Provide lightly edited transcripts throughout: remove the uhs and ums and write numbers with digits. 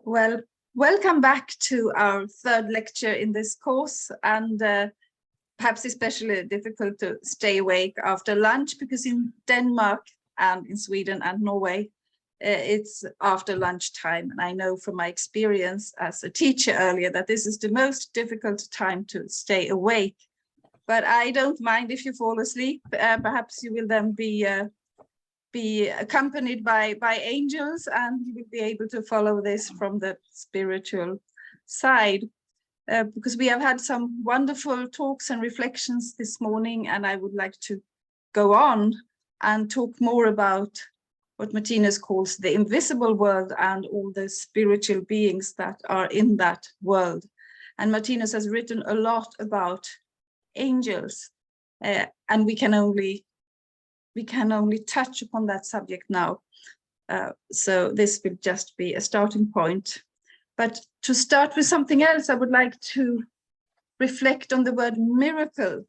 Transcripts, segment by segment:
Well, welcome back to our third lecture in this course, and perhaps especially difficult to stay awake after lunch, because in Denmark and in Sweden and Norway, it's after lunchtime. And I know from my experience as a teacher earlier that this is the most difficult time to stay awake. But I don't mind if you fall asleep. Perhaps you will then be accompanied by angels, and you will be able to follow this from the spiritual side, because we have had some wonderful talks and reflections this morning, and I would like to go on and talk more about what Martinus calls the invisible world and all the spiritual beings that are in that world. And Martinus has written a lot about angels, and we can only touch upon that subject now. So this will just be a starting point. But to start with something else, I would like to reflect on the word miracle,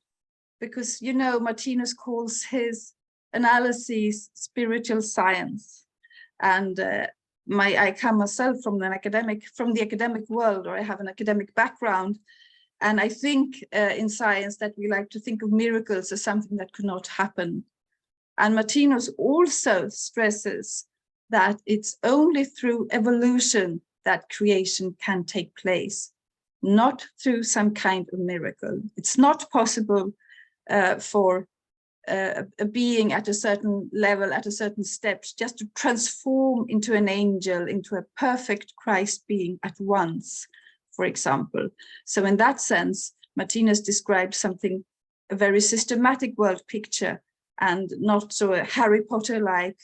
because, you know, Martinus calls his analyses spiritual science. And I come myself from the academic world, or I have an academic background. And I think in science that we like to think of miracles as something that could not happen. And Martinus also stresses that it's only through evolution that creation can take place, not through some kind of miracle. It's not possible for a being at a certain level, at a certain step, just to transform into an angel, into a perfect Christ being at once, for example. So in that sense, Martinus describes something, a very systematic world picture, and not so a Harry Potter-like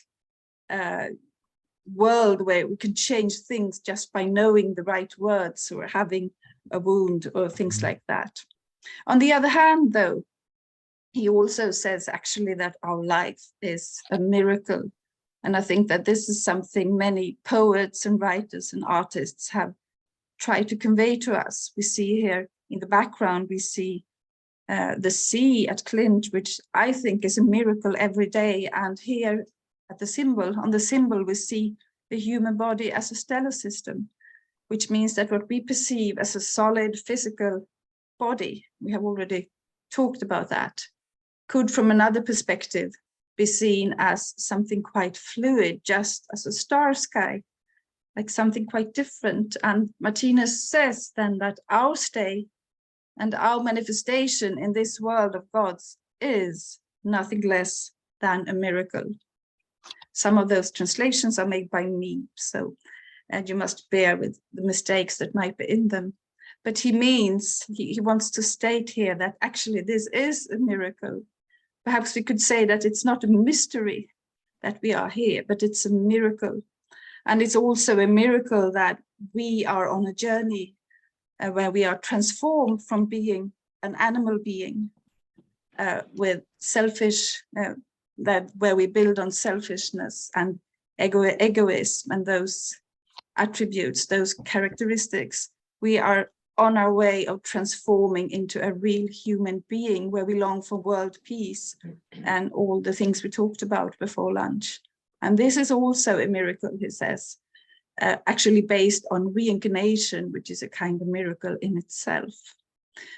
world where we can change things just by knowing the right words or having a wound or things like that. On the other hand, though, he also says actually that our life is a miracle. And I think that this is something many poets and writers and artists have tried to convey to us. We see here in the background, we see the sea at Klint, which I think is a miracle every day. And here at the symbol, on the symbol, we see the human body as a stellar system, which means that what we perceive as a solid physical body, we have already talked about that, could from another perspective be seen as something quite fluid, just as a star sky, like something quite different. And Martinus says then that our stay and our manifestation in this world of God's is nothing less than a miracle. Some of those translations are made by me, and you must bear with the mistakes that might be in them. But he means, he wants to state here that actually this is a miracle. Perhaps we could say that it's not a mystery that we are here, but it's a miracle. And it's also a miracle that we are on a journey where we are transformed from being an animal being with selfish, where we build on selfishness and egoism and those attributes, those characteristics. We are on our way of transforming into a real human being where we long for world peace and all the things we talked about before lunch. And this is also a miracle, he says. Actually based on reincarnation, which is a kind of miracle in itself.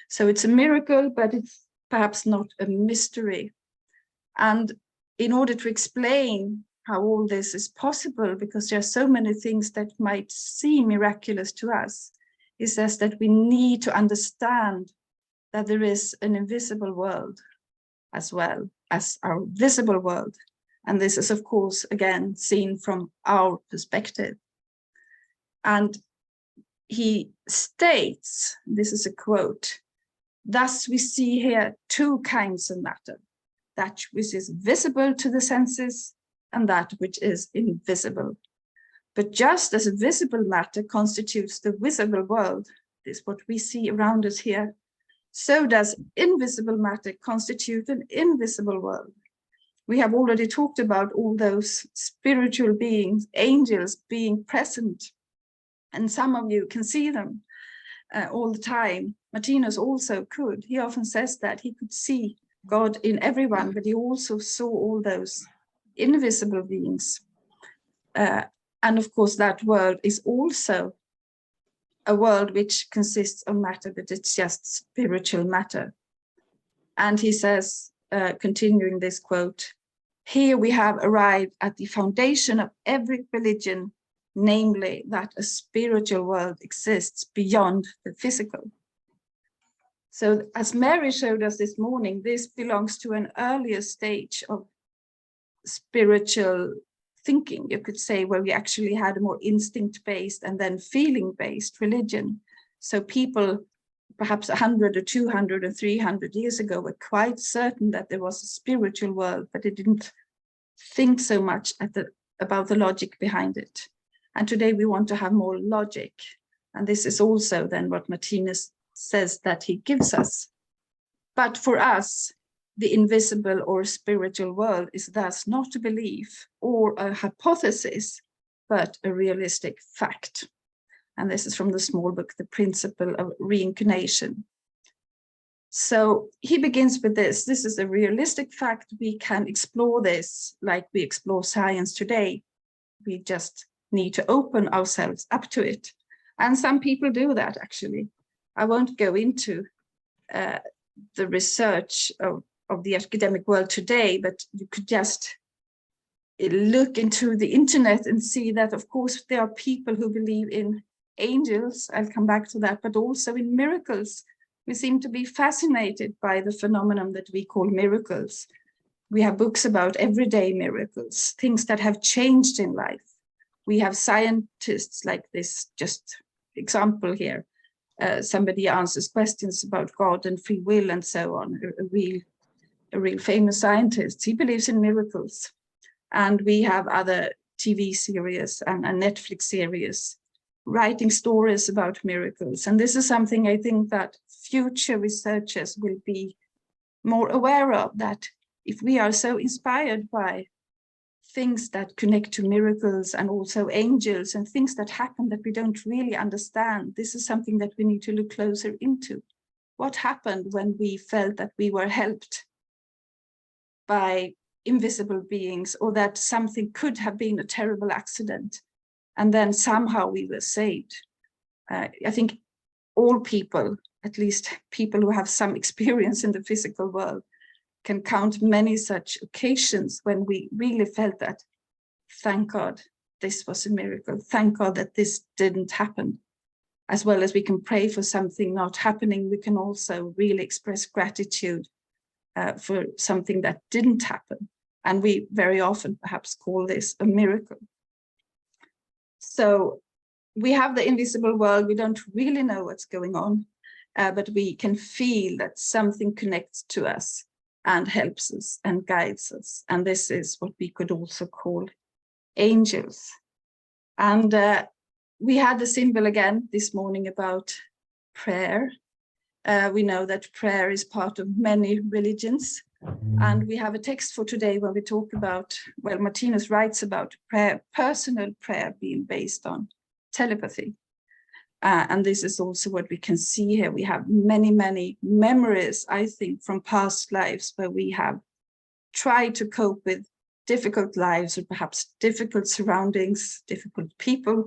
So it's a miracle, but it's perhaps not a mystery. And in order to explain how all this is possible, because there are so many things that might seem miraculous to us, he says that we need to understand that there is an invisible world as well as our visible world. And this is, of course, again, seen from our perspective. And he states, this is a quote, "Thus we see here two kinds of matter, that which is visible to the senses and that which is invisible. But just as visible matter constitutes the visible world, this is what we see around us here, so does invisible matter constitute an invisible world." We have already talked about all those spiritual beings, angels being present. And some of you can see them all the time. Martinus also could. He often says that he could see God in everyone, but he also saw all those invisible beings. And of course, that world is also a world which consists of matter, but it's just spiritual matter. And he says, continuing this quote, here we have arrived at the foundation of every religion, namely that a spiritual world exists beyond the physical. So as Mary showed us this morning, this belongs to an earlier stage of spiritual thinking, you could say, where we actually had a more instinct-based and then feeling-based religion. So people perhaps 100 or 200 or 300 years ago were quite certain that there was a spiritual world, but they didn't think so much about the logic behind it. And today we want to have more logic. And this is also then what Martinus says that he gives us. But for us, the invisible or spiritual world is thus not a belief or a hypothesis, but a realistic fact. And this is from the small book, The Principle of Reincarnation. So he begins with this. This is a realistic fact. We can explore this like we explore science today. We just need to open ourselves up to it. And some people do that, actually. I won't go into the research of the academic world today, but you could just look into the internet and see that, of course, there are people who believe in angels. I'll come back to that, but also in miracles. We seem to be fascinated by the phenomenon that we call miracles. We have books about everyday miracles, things that have changed in life. We have scientists like this, just example here. Somebody answers questions about God and free will and so on, a real famous scientist. He believes in miracles. And we have other TV series and Netflix series writing stories about miracles. And this is something I think that future researchers will be more aware of, that if we are so inspired by things that connect to miracles and also angels and things that happen that we don't really understand, this is something that we need to look closer into. What happened when we felt that we were helped by invisible beings, or that something could have been a terrible accident, and then somehow we were saved? I think all people, at least people who have some experience in the physical world, can count many such occasions when we really felt that, thank God, this was a miracle. Thank God that this didn't happen. As well as we can pray for something not happening, we can also really express gratitude for something that didn't happen. And we very often perhaps call this a miracle. So we have the invisible world. We don't really know what's going on, but we can feel that something connects to us and helps us and guides us. And this is what we could also call angels. And we had the symbol again this morning about prayer. We know that prayer is part of many religions. And we have a text for today where we talk about, well, Martinus writes about prayer, personal prayer being based on telepathy. And this is also what we can see here. We have many, many memories, I think, from past lives where we have tried to cope with difficult lives or perhaps difficult surroundings, difficult people.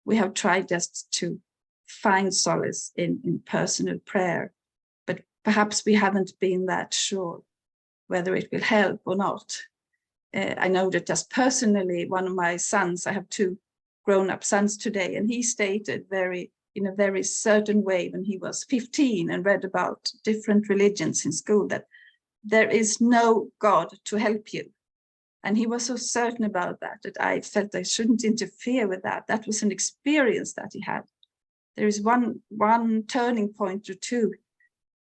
We have tried just to find solace in personal prayer, but perhaps we haven't been that sure whether it will help or not. I know that just personally, one of my sons, I have two grown-up sons today, and he stated in a very certain way when he was 15 and read about different religions in school, that there is no God to help you. And he was so certain about that, that I felt I shouldn't interfere with that. That was an experience that he had. There is one turning point or two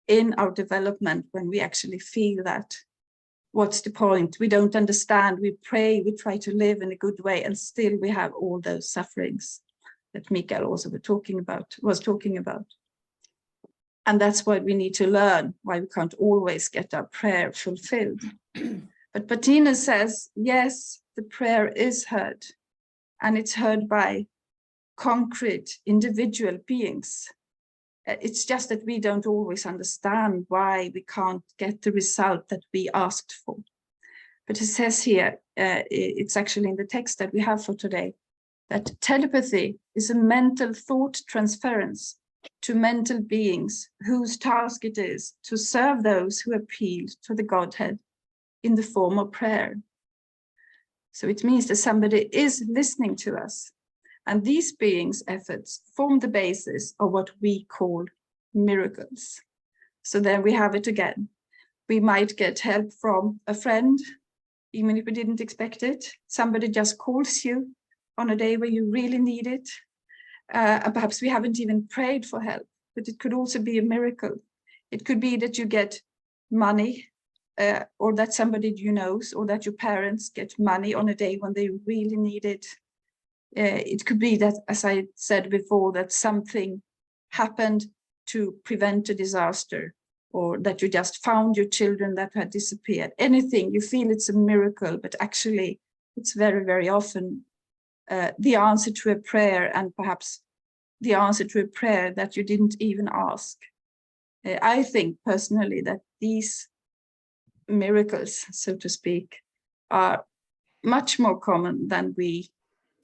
in our development when we actually feel that, what's the point? We don't understand. We pray, we try to live in a good way, and still we have all those sufferings that Mikael also was talking about. And that's what we need to learn, why we can't always get our prayer fulfilled. But Martinus says, yes, the prayer is heard, and it's heard by concrete individual beings. It's just that we don't always understand why we can't get the result that we asked for. But it says here, it's actually in the text that we have for today, that telepathy is a mental thought transference to mental beings whose task it is to serve those who appeal to the Godhead in the form of prayer. So it means that somebody is listening to us, and these beings' efforts form the basis of what we call miracles. So then we have it again. We might get help from a friend, even if we didn't expect it. Somebody just calls you on a day where you really need it. And perhaps we haven't even prayed for help, but it could also be a miracle. It could be that you get money, or that somebody you know, or that your parents get money on a day when they really need it. It could be that, as I said before, that something happened to prevent a disaster, or that you just found your children that had disappeared. Anything, you feel it's a miracle, but actually it's very, very often the answer to a prayer, and perhaps the answer to a prayer that you didn't even ask. I think personally that these miracles, so to speak, are much more common than we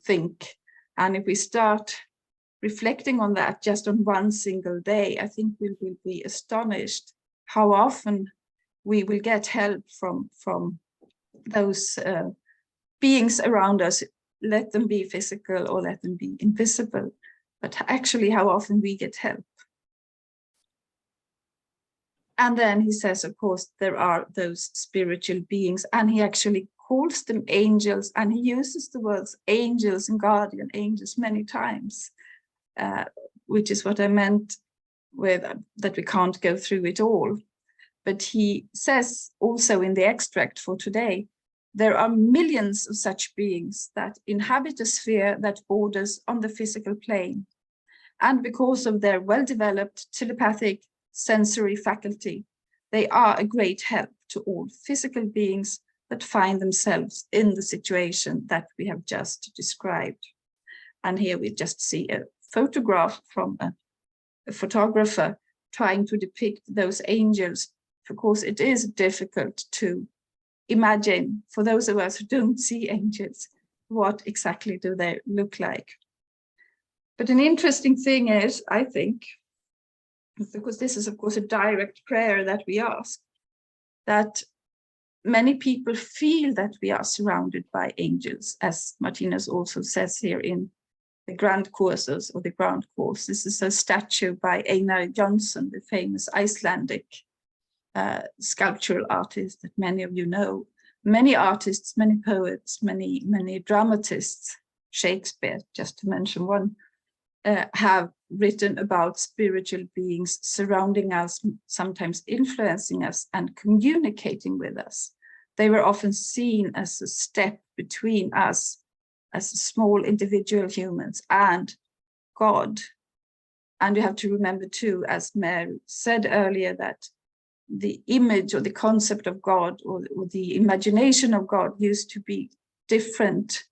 think. And if we start reflecting on that just on one single day, I think we will be astonished how often we will get help from those beings around us, let them be physical or let them be invisible, but actually how often we get help. And then he says, of course, there are those spiritual beings, and he actually calls them angels, and he uses the words angels and guardian angels many times, which is what I meant with that we can't go through it all. But he says also in the extract for today, there are millions of such beings that inhabit a sphere that borders on the physical plane. And because of their well-developed telepathic sensory faculty, they are a great help to all physical beings that find themselves in the situation that we have just described. And here we just see a photograph from a photographer trying to depict those angels. Of course, it is difficult to imagine, for those of us who don't see angels, what exactly do they look like. But an interesting thing is, I think, because this is, of course, a direct prayer that we ask, that many people feel that we are surrounded by angels, as Martinus also says here in the Grand Courses, or the Grand Course. This is a statue by Einar Jónsson, the famous Icelandic sculptural artist that many of you know. Many artists, many poets, many dramatists, Shakespeare, just to mention one, have written about spiritual beings surrounding us, sometimes influencing us and communicating with us. They were often seen as a step between us as small individual humans and God. And you have to remember too, as Mary said earlier, that the image or the concept of God or the imagination of God used to be different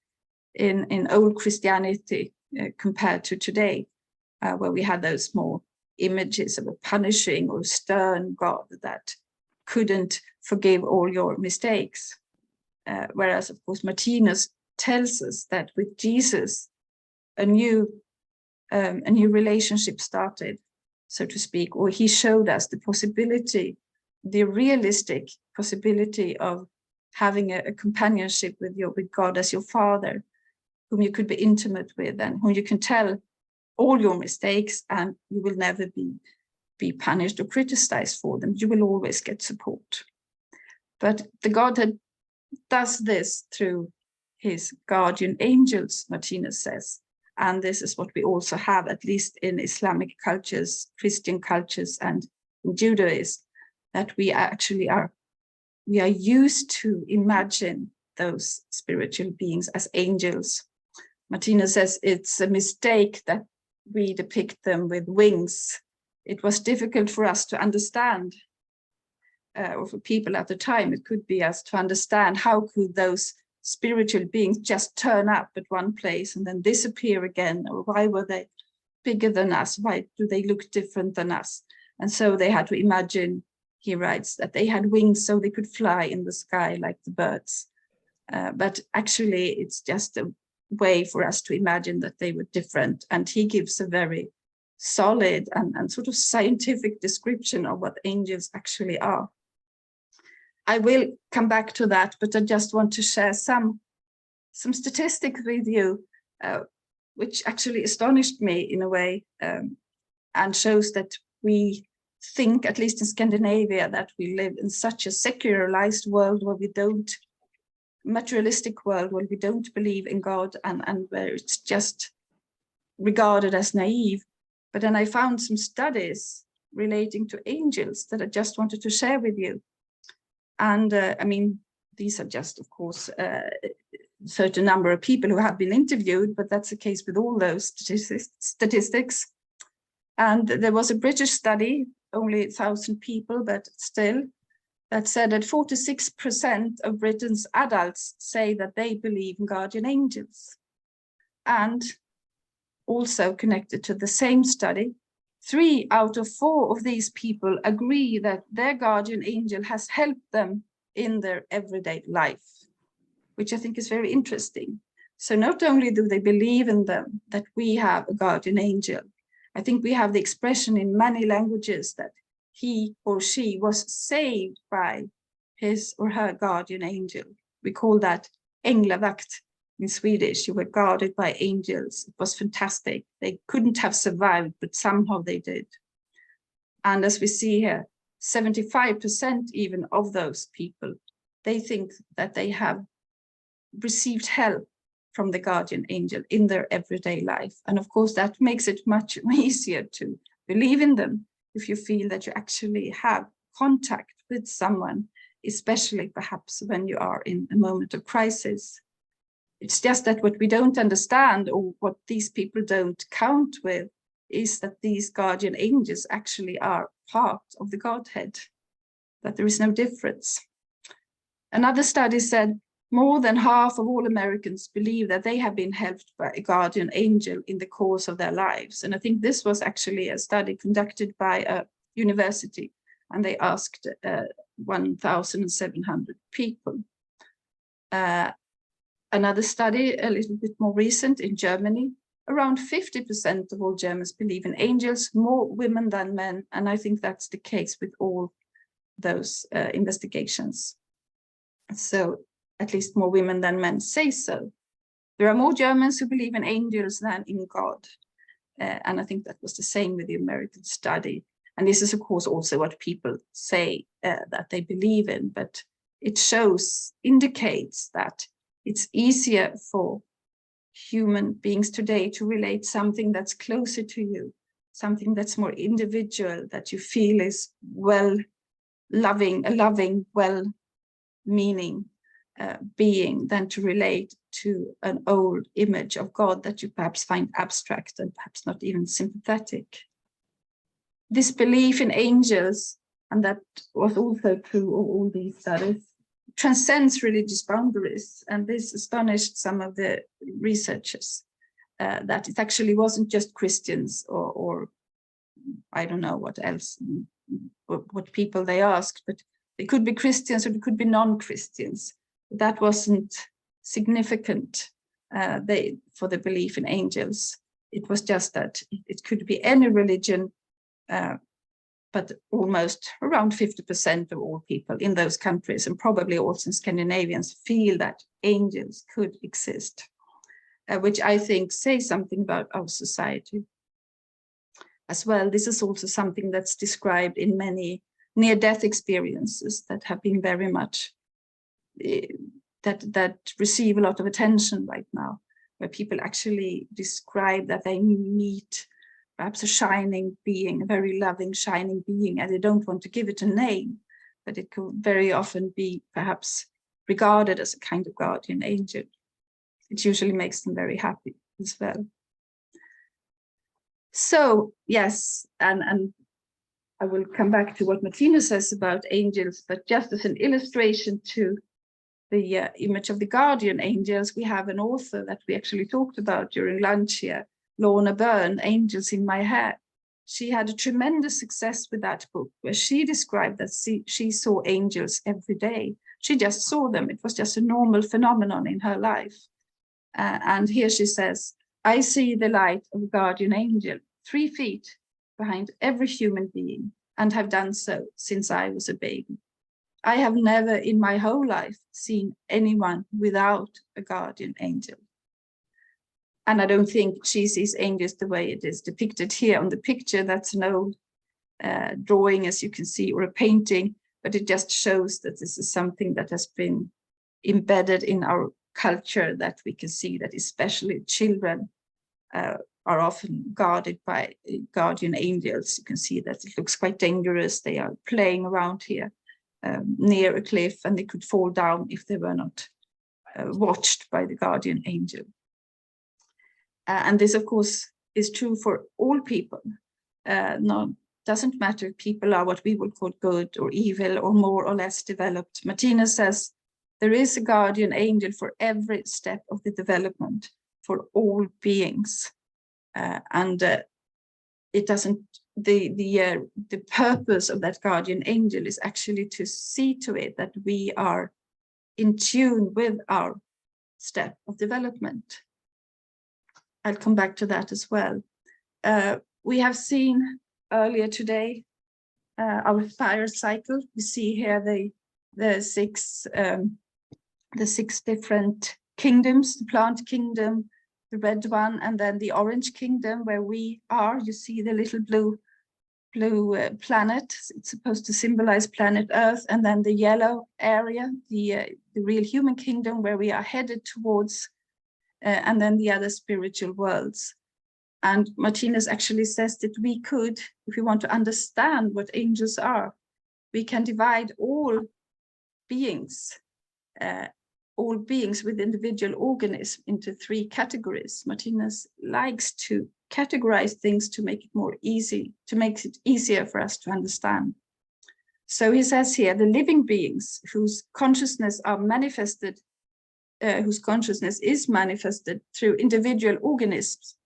in old Christianity compared to today, where we had those more images of a punishing or stern God that couldn't forgive all your mistakes. Whereas, of course, Martinus tells us that with Jesus, a new relationship started, so to speak, or he showed us the possibility, the realistic possibility of having a companionship with God as your Father, whom you could be intimate with and whom you can tell all your mistakes, and you will never be punished or criticized for them. You will always get support. But the Godhead does this through his guardian angels, Martinus says. And this is what we also have, at least in Islamic cultures, Christian cultures, and in Judaism, that we actually are used to imagine those spiritual beings as angels. Martinus says it's a mistake that we depict them with wings. It was difficult for us to understand, or for people at the time, it could be us to understand how could those spiritual beings just turn up at one place and then disappear again, or why were they bigger than us? Why do they look different than us? And so they had to imagine, he writes, that they had wings so they could fly in the sky like the birds. But actually, it's just way for us to imagine that they were different. And he gives a very solid and sort of scientific description of what angels actually are. I will come back to that, but I just want to share some statistics with you, which actually astonished me in a way, and shows that we think, at least in Scandinavia, that we live in such a secularized world where we don't, materialistic world where we don't believe in God, and where it's just regarded as naive. But then I found some studies relating to angels that I just wanted to share with you. And I mean, these are just, of course, a certain number of people who have been interviewed, but that's the case with all those statistics. And there was a British study, only 1,000 people, but still, that said that 46% of Britain's adults say that they believe in guardian angels. And also connected to the same study, 3 out of 4 of these people agree that their guardian angel has helped them in their everyday life, which I think is very interesting. So not only do they believe in them, that we have a guardian angel, I think we have the expression in many languages that he or she was saved by his or her guardian angel. We call that änglavakt in Swedish. You were guarded by angels. It was fantastic. They couldn't have survived, but somehow they did. And as we see here, 75% even of those people, they think that they have received help from the guardian angel in their everyday life. And of course, that makes it much easier to believe in them if you feel that you actually have contact with someone, especially perhaps when you are in a moment of crisis. It's just that what we don't understand, or what these people don't count with, is that these guardian angels actually are part of the Godhead, that there is no difference. Another study said more than half of all Americans believe that they have been helped by a guardian angel in the course of their lives. And I think this was actually a study conducted by a university, and they asked 1,700 people. Another study, a little bit more recent, in Germany, around 50% of all Germans believe in angels, more women than men. And I think that's the case with all those investigations. So at least more women than men say so. There are more Germans who believe in angels than in God. And I think that was the same with the American study. And this is, of course, also what people say that they believe in, but it indicates that it's easier for human beings today to relate something that's closer to you, something that's more individual, that you feel is loving, well-meaning being, than to relate to an old image of God that you perhaps find abstract and perhaps not even sympathetic. This belief in angels, and that was also true of all these studies, transcends religious boundaries, and this astonished some of the researchers, that it actually wasn't just Christians or I don't know what else, what people they asked, but they could be Christians or they could be non-Christians. That wasn't significant for the belief in angels. It was just that it could be any religion, but almost around 50% of all people in those countries, and probably also Scandinavians, feel that angels could exist, which I think says something about our society as well. This is also something that's described in many near-death experiences that have been very much, that receive a lot of attention right now, where people actually describe that they meet perhaps a shining being, a very loving, shining being, and they don't want to give it a name, but it could very often be perhaps regarded as a kind of guardian angel. It usually makes them very happy as well. So, yes, and I will come back to what Martinus says about angels, but just as an illustration to the image of the guardian angels, we have an author that we actually talked about during lunch here, Lorna Byrne, Angels in My Hair. She had a tremendous success with that book, where she described that she saw angels every day. She just saw them. It was just a normal phenomenon in her life. And here she says, I see the light of a guardian angel 3 feet behind every human being, and have done so since I was a baby. I have never in my whole life seen anyone without a guardian angel. And I don't think she sees angels the way it is depicted here on the picture. That's an old drawing, as you can see, or a painting, but it just shows that this is something that has been embedded in our culture, that we can see that especially children are often guarded by guardian angels. You can see that it looks quite dangerous. They are playing around here near a cliff, and they could fall down if they were not watched by the guardian angel. And this, of course, is true for all people. Doesn't matter if people are what we would call good or evil or more or less developed. Martinus says there is a guardian angel for every step of the development for all beings. It doesn't, the purpose of that guardian angel is actually to see to it that we are in tune with our step of development. I'll come back to that as well. We have seen earlier today our fire cycle. We see here the six different kingdoms: the plant kingdom, the red one, and then the orange kingdom where we are. You see the little blue planet. It's supposed to symbolize planet Earth, and then the yellow area, the real human kingdom where we are headed towards, and then the other spiritual worlds. And Martinus actually says that we could, if we want to understand what angels are, we can divide all beings with individual organisms into 3 categories. Martinus likes to categorize things to make it more easy, to make it easier for us to understand. So he says here, the living beings whose consciousness are manifested, whose consciousness is manifested through individual organisms,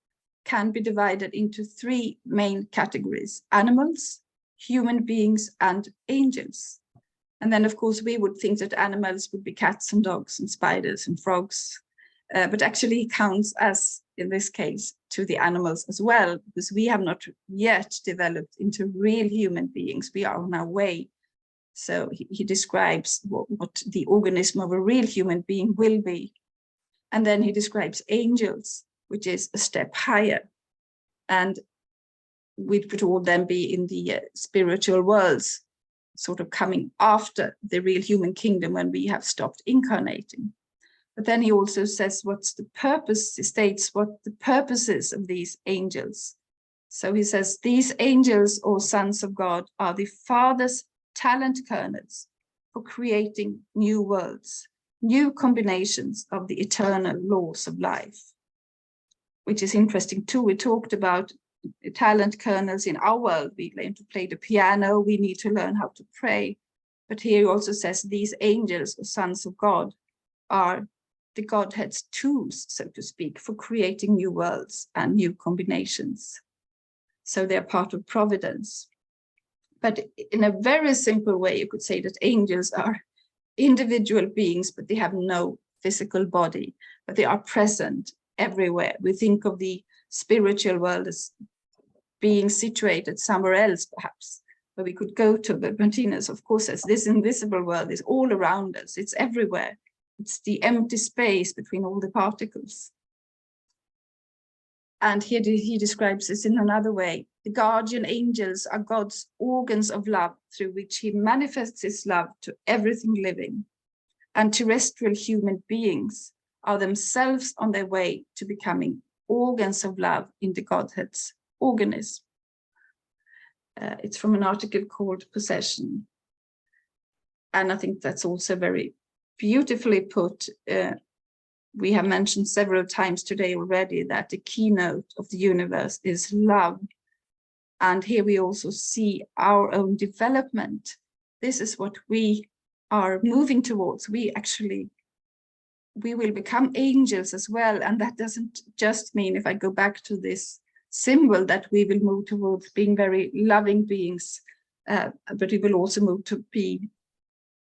can be divided into 3 main categories: animals, human beings, and angels. And then, of course, we would think that animals would be cats and dogs and spiders and frogs, but actually he counts us, in this case, to the animals as well, because we have not yet developed into real human beings. We are on our way. So he describes what the organism of a real human being will be. And then he describes angels, which is a step higher. And we could all then be in the spiritual worlds, sort of coming after the real human kingdom when we have stopped incarnating. But then he also says what's the purpose, he states what the purpose is of these angels. So he says, these angels or sons of God are the Father's talent kernels for creating new worlds, new combinations of the eternal laws of life, which is interesting too. We talked about talent kernels in our world. We learn to play the piano, we need to learn how to pray. But here he also says these angels or sons of God are the Godhead's tools, so to speak, for creating new worlds and new combinations. So they're part of providence. But in a very simple way, you could say that angels are individual beings, but they have no physical body, but they are present everywhere. We think of the spiritual world as being situated somewhere else, perhaps, where we could go to. But Martinus, of course, says this invisible world is all around us. It's everywhere. It's the empty space between all the particles. And here he describes this in another way. The guardian angels are God's organs of love through which he manifests his love to everything living. And terrestrial human beings are themselves on their way to becoming organs of love in the Godhead's organism. It's from an article called Possession. And I think that's also very beautifully put. We have mentioned several times today already that the keynote of the universe is love. And here we also see our own development. This is what we are moving towards. We will become angels as well. And that doesn't just mean, if I go back to this symbol, that we will move towards being very loving beings, but we will also move to be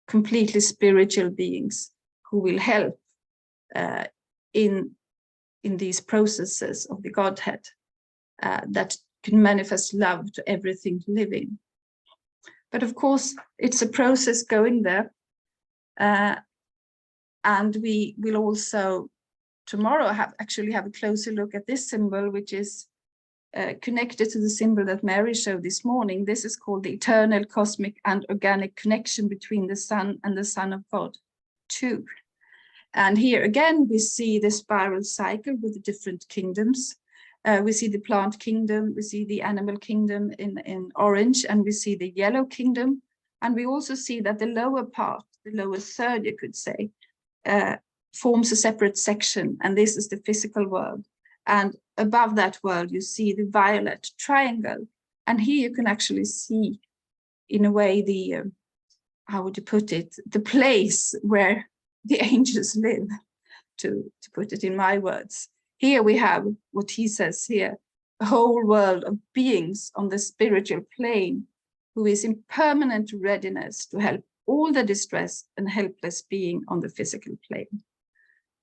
completely spiritual beings who will help in in these processes of the Godhead that can manifest love to everything living. But of course, it's a process going there. And we will also tomorrow actually have a closer look at this symbol, which is connected to the symbol that Mary showed this morning. This is called the eternal, cosmic, and organic connection between the Son and the Son of God, too. And here again, we see the spiral cycle with the different kingdoms. We see the plant kingdom, we see the animal kingdom in orange, and we see the yellow kingdom. And we also see that the lower part, the lower third, you could say, forms a separate section, and this is the physical world. And above that world, you see the violet triangle. And here you can actually see, in a way, the, how would you put it, the place where the angels live, to put it in my words. Here we have what he says here, a whole world of beings on the spiritual plane who is in permanent readiness to help all the distressed and helpless being on the physical plane.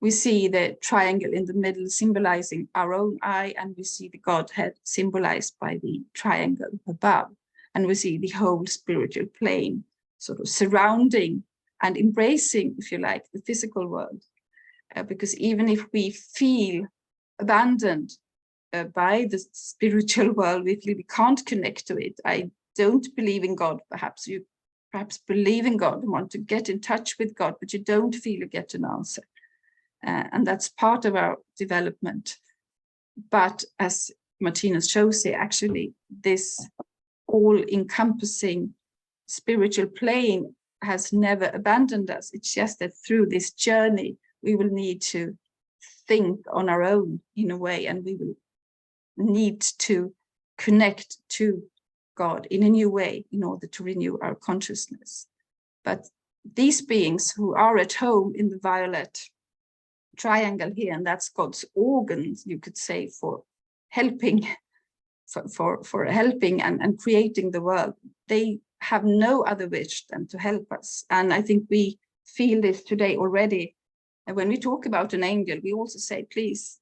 We see the triangle in the middle symbolizing our own eye, and we see the Godhead symbolized by the triangle above. And we see the whole spiritual plane sort of surrounding and embracing, if you like, the physical world. Because even if we feel abandoned by the spiritual world, we feel we can't connect to it. I don't believe in God. Perhaps you believe in God and want to get in touch with God, but you don't feel you get an answer. And that's part of our development. But as Martinus shows here, actually, this all-encompassing spiritual plane has never abandoned us. It's just that through this journey, we will need to think on our own in a way, and we will need to connect to God in a new way in order to renew our consciousness. But these beings who are at home in the violet triangle here, and that's God's organs, you could say, for helping, for helping and creating the world, they have no other wish than to help us. And I think we feel this today already. And when we talk about an angel, we also say, please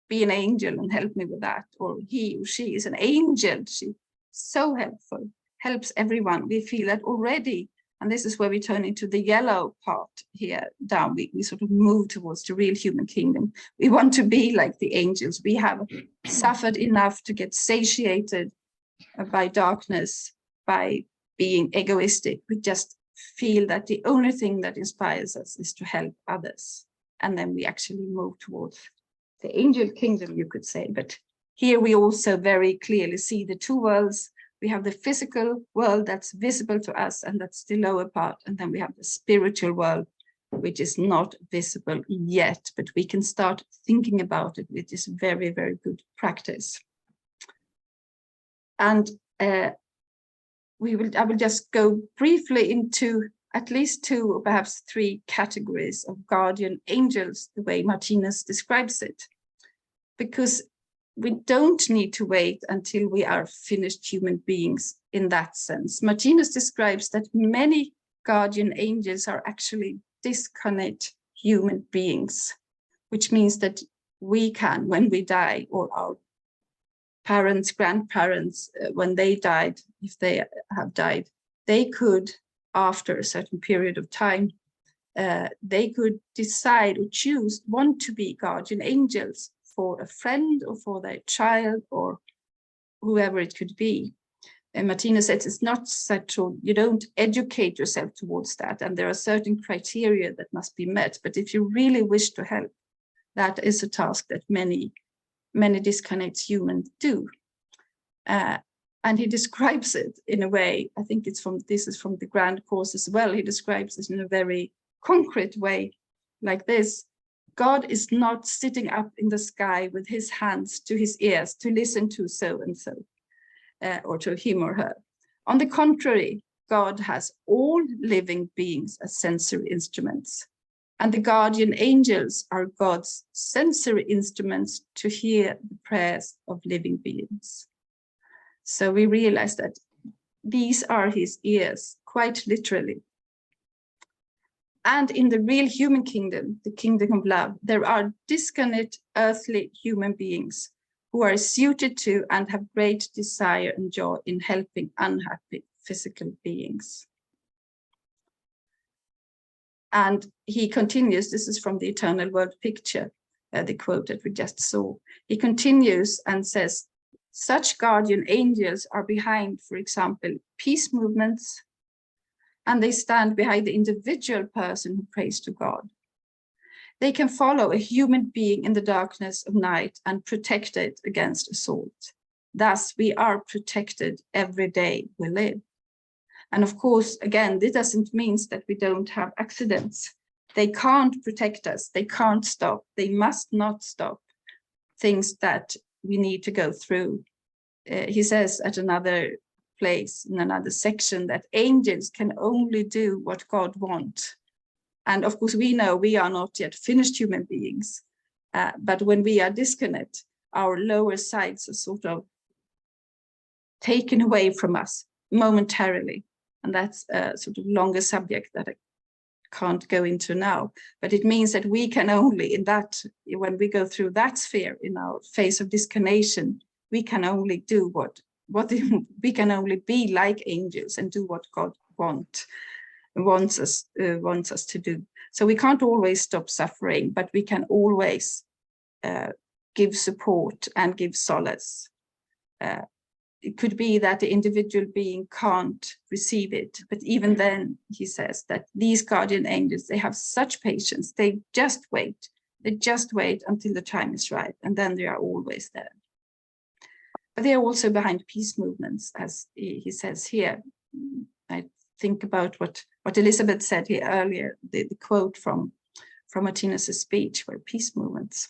be an angel and help me with that. Or he or she is an angel. She's so helpful, helps everyone. We feel that already. And this is where we turn into the yellow part here down. We sort of move towards the real human kingdom. We want to be like the angels. We have suffered enough to get satiated by darkness, by being egoistic. We just feel that the only thing that inspires us is to help others. And then we actually move towards the angel kingdom, you could say. But here we also very clearly see the two worlds. We have the physical world that's visible to us, and that's the lower part. And then we have the spiritual world, which is not visible yet, but we can start thinking about it, which is very, very good practice. And I will just go briefly into at least two or perhaps three categories of guardian angels, the way Martinus describes it, because we don't need to wait until we are finished human beings in that sense. Martinus describes that many guardian angels are actually discarnate human beings, which means that we can, when we die, or our parents, grandparents, when they died, if they have died, they could, after a certain period of time, they could decide or choose, want to be guardian angels for a friend or for their child or whoever it could be. And Martinus says it's not such, you don't educate yourself towards that, and there are certain criteria that must be met. But if you really wish to help, that is a task that many discarnate humans do. And he describes it in a way, I think this is from the Grand Course as well. He describes it in a very concrete way like this. God is not sitting up in the sky with his hands to his ears to listen to so-and-so, or to him or her. On the contrary, God has all living beings as sensory instruments. And the guardian angels are God's sensory instruments to hear the prayers of living beings. So we realize that these are his ears, quite literally. And in the real human kingdom, the kingdom of love, there are disconnected earthly human beings who are suited to and have great desire and joy in helping unhappy physical beings. And he continues, this is from the Eternal World Picture, the quote that we just saw. He continues and says, such guardian angels are behind, for example, peace movements, and they stand behind the individual person who prays to God. They can follow a human being in the darkness of night and protect it against assault. Thus, we are protected every day we live. And of course, again, this doesn't mean that we don't have accidents. They can't protect us. They can't stop. They must not stop things that we need to go through. He says at another place, in another section, that angels can only do what God wants. And of course, we know we are not yet finished human beings. But when we are disconnected, our lower sides are sort of taken away from us momentarily. And that's a sort of longer subject that I can't go into now. But it means that we can only, in that, when we go through that sphere in our phase of disconnection, we can only do what we can only be like angels and do what God wants us to do. So we can't always stop suffering, but we can always give support and give solace. It could be that the individual being can't receive it, but even then, he says that these guardian angels, they have such patience. They just wait. They just wait until the time is right, and then they are always there. But they are also behind peace movements, as he says here. I think about what Elizabeth said here earlier, the quote from Martinus's speech, where peace movements.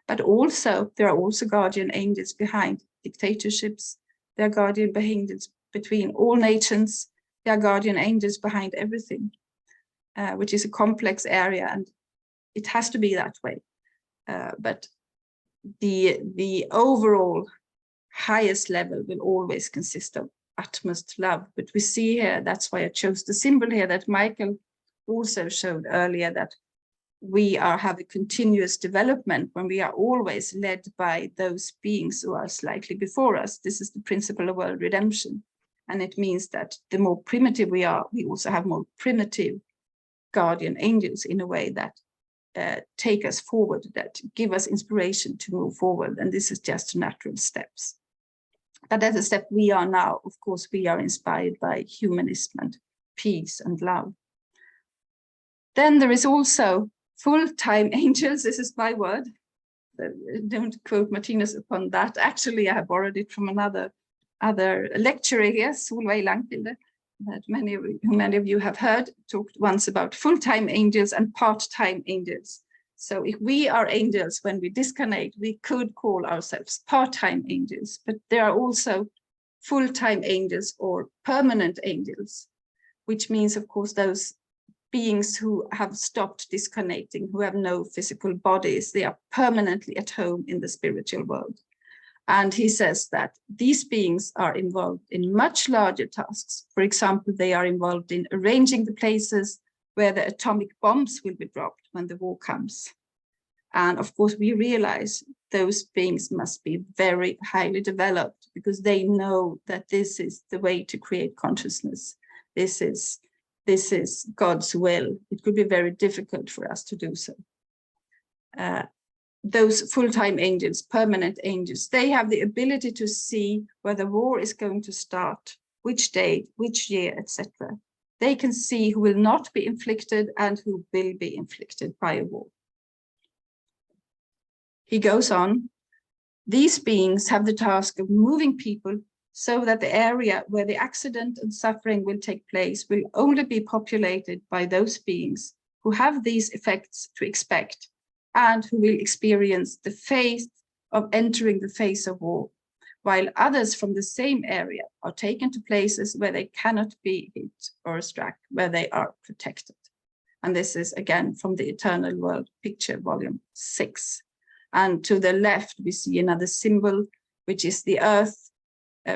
But also, there are also guardian angels behind dictatorships. There are guardian angels between all nations. There are guardian angels behind everything, which is a complex area, and it has to be that way. But the overall highest level will always consist of utmost love. But we see here, that's why I chose the symbol here that Michael also showed earlier, that we have a continuous development when we are always led by those beings who are slightly before us. This is the principle of world redemption. And it means that the more primitive we are, we also have more primitive guardian angels in a way that take us forward, that give us inspiration to move forward. And this is just natural steps. But as a step we are now, of course, we are inspired by humanism and peace and love. Then there is also full-time angels. This is my word. Don't quote Martinus upon that. Actually, I have borrowed it from another lecturer here, Solveig Langtilde, that many of you have heard, talked once about full-time angels and part-time angels. So if we are angels, when we disconnect, we could call ourselves part-time angels, but there are also full-time angels or permanent angels, which means, of course, those beings who have stopped disconnecting, who have no physical bodies. They are permanently at home in the spiritual world. And he says that these beings are involved in much larger tasks. For example, they are involved in arranging the places where the atomic bombs will be dropped when the war comes. And of course, we realize those beings must be very highly developed, because they know that this is the way to create consciousness. This is God's will. It could be very difficult for us to do so. Those full-time angels, permanent angels, they have the ability to see where the war is going to start, which date, which year, etc. They can see who will not be inflicted and who will be inflicted by a war. He goes on, these beings have the task of moving people so that the area where the accident and suffering will take place will only be populated by those beings who have these effects to expect and who will experience the phase of entering the phase of war, while others from the same area are taken to places where they cannot be hit or struck, where they are protected. And this is again from the Eternal World Picture, volume 6. And to the left, we see another symbol, which is the earth.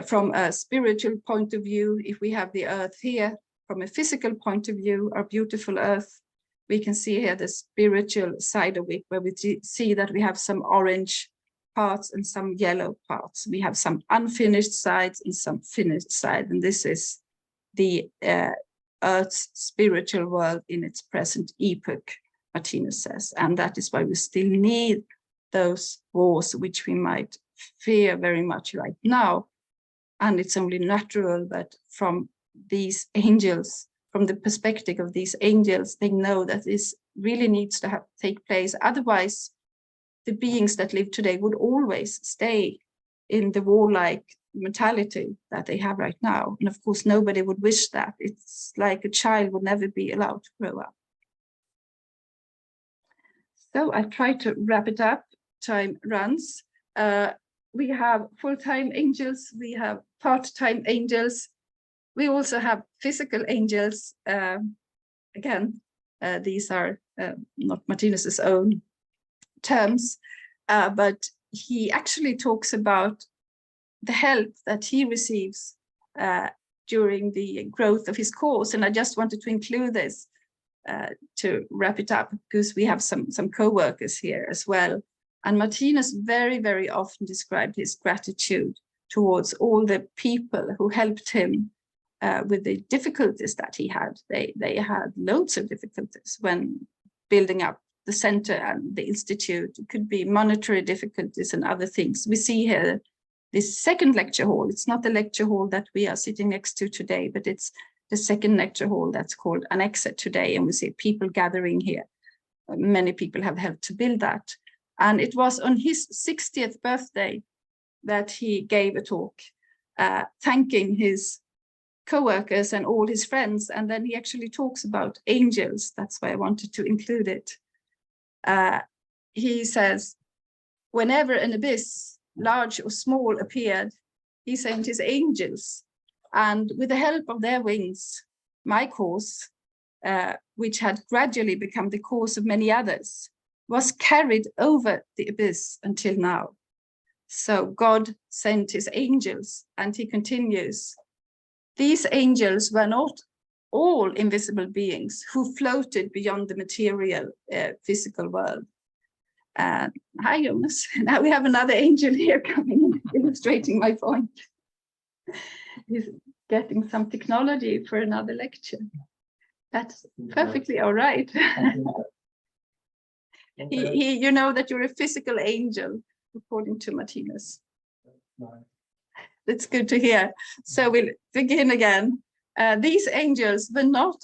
From a spiritual point of view, if we have the earth here, from a physical point of view, our beautiful earth, we can see here the spiritual side of it, where we see that we have some orange parts and some yellow parts. We have some unfinished sides and some finished side, and this is the Earth's spiritual world in its present epoch, Martinus says, and that is why we still need those wars which we might fear very much right now. And it's only natural that from these angels, from the perspective of these angels, they know that this really needs to take place. Otherwise, the beings that live today would always stay in the warlike mentality that they have right now. And of course, nobody would wish that. It's like a child would never be allowed to grow up. So I try to wrap it up. Time runs. We have full-time angels. We have part-time angels. We also have physical angels. Again, these are not Martinus's own terms, but he actually talks about the help that he receives during the growth of his course. And I just wanted to include this to wrap it up, because we have some co-workers here as well. And Martinus very, very often described his gratitude towards all the people who helped him with the difficulties that he had. They had loads of difficulties when building up the center and the institute. It could be monetary difficulties and other things. We see here this second lecture hall. It's not the lecture hall that we are sitting next to today, but it's the second lecture hall that's called Annexet today. And we see people gathering here. Many people have helped to build that. And it was on his 60th birthday that he gave a talk, thanking his co-workers and all his friends. And then he actually talks about angels. That's why I wanted to include it. He says, whenever an abyss, large or small, appeared, he sent his angels. And with the help of their wings, my course, which had gradually become the course of many others, was carried over the abyss until now. So God sent his angels, and he continues, these angels were not all invisible beings who floated beyond the material physical world. Hi, Jonas. Now we have another angel here coming, illustrating my point. He's getting some technology for another lecture. That's perfectly all right. You know that you're a physical angel, according to Martinus. That's good to hear. So we'll begin again. These angels were not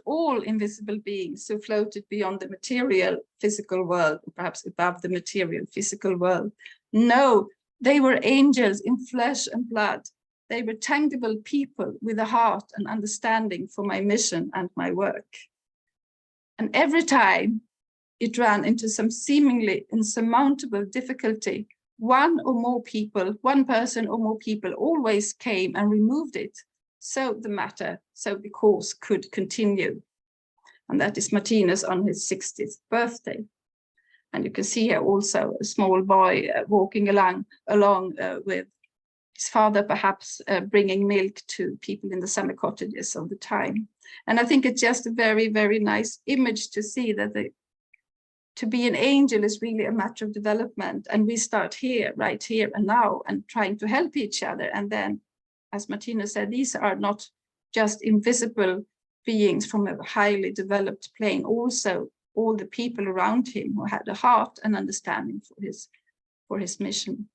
all invisible beings who floated beyond the material physical world, or perhaps above the material physical world. No, they were angels in flesh and blood. They were tangible people with a heart and understanding for my mission and my work. And every time it ran into some seemingly insurmountable difficulty, one person or more people always came and removed it. So the course could continue. And that is Martinus on his 60th birthday. And you can see here also a small boy walking along with his father, perhaps bringing milk to people in the summer cottages of the time. And I think it's just a very, very nice image to see that to be an angel is really a matter of development. And we start here, right here and now, and trying to help each other. And then, as Martinus said, these are not just invisible beings from a highly developed plane, also all the people around him who had a heart and understanding for his mission.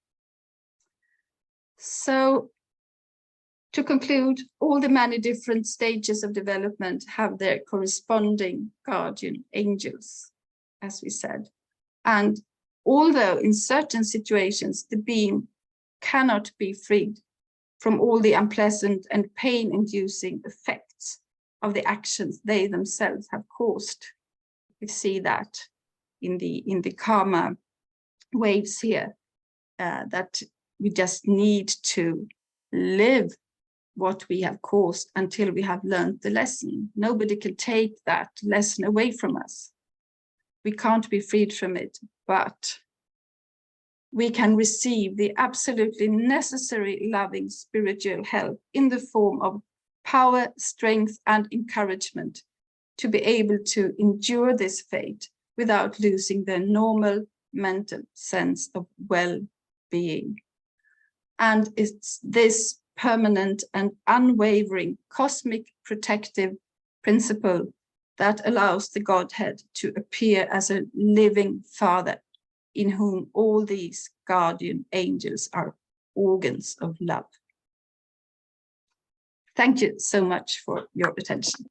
So to conclude, all the many different stages of development have their corresponding guardian angels, as we said. And although in certain situations the being cannot be freed from all the unpleasant and pain-inducing effects of the actions they themselves have caused, we see that in the karma waves here, that we just need to live what we have caused until we have learned the lesson. Nobody can take that lesson away from us. We can't be freed from it, but we can receive the absolutely necessary loving spiritual help in the form of power, strength, and encouragement to be able to endure this fate without losing their normal mental sense of well-being. And it's this permanent and unwavering cosmic protective principle that allows the Godhead to appear as a living Father in whom all these guardian angels are organs of love. Thank you so much for your attention.